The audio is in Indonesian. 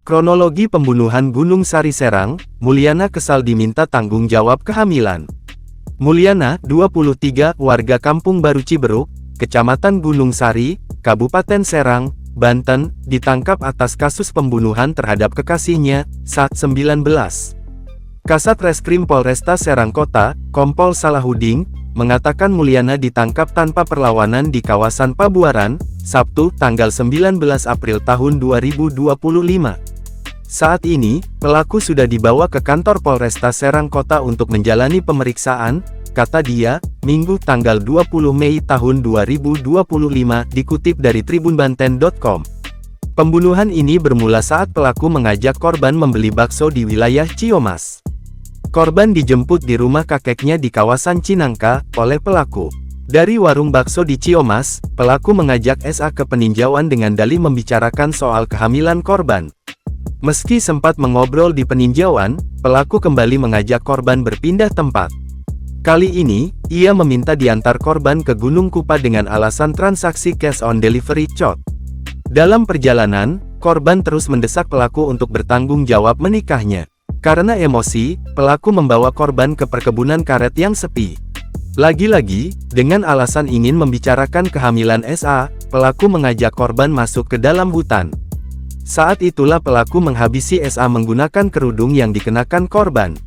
Kronologi pembunuhan Gunung Sari Serang, Mulyana kesal diminta tanggung jawab kehamilan. Mulyana, 23, warga Kampung Baru Ciberuk, Kecamatan Gunung Sari, Kabupaten Serang, Banten, ditangkap atas kasus pembunuhan terhadap kekasihnya, saat 19. Kasat Reskrim Polresta Serang Kota, Kompol Salahuddin, mengatakan Mulyana ditangkap tanpa perlawanan di kawasan Pabuaran, Sabtu, tanggal 19 April tahun 2025. Saat ini, pelaku sudah dibawa ke kantor Polresta Serang Kota untuk menjalani pemeriksaan, kata dia, Minggu tanggal 20 Mei tahun 2025, dikutip dari tribunbanten.com. Pembunuhan ini bermula saat pelaku mengajak korban membeli bakso di wilayah Ciamas. Korban dijemput di rumah kakeknya di kawasan Cinangka, oleh pelaku. Dari warung bakso di Ciamas, pelaku mengajak SA ke peninjauan dengan dalih membicarakan soal kehamilan korban. Meski sempat mengobrol di peninjauan, pelaku kembali mengajak korban berpindah tempat. Kali ini, ia meminta diantar korban ke Gunung Kupa dengan alasan transaksi cash on delivery COD. Dalam perjalanan, korban terus mendesak pelaku untuk bertanggung jawab menikahnya. Karena emosi, pelaku membawa korban ke perkebunan karet yang sepi. Lagi-lagi, dengan alasan ingin membicarakan kehamilan SA, pelaku mengajak korban masuk ke dalam hutan. Saat itulah pelaku menghabisi SA menggunakan kerudung yang dikenakan korban.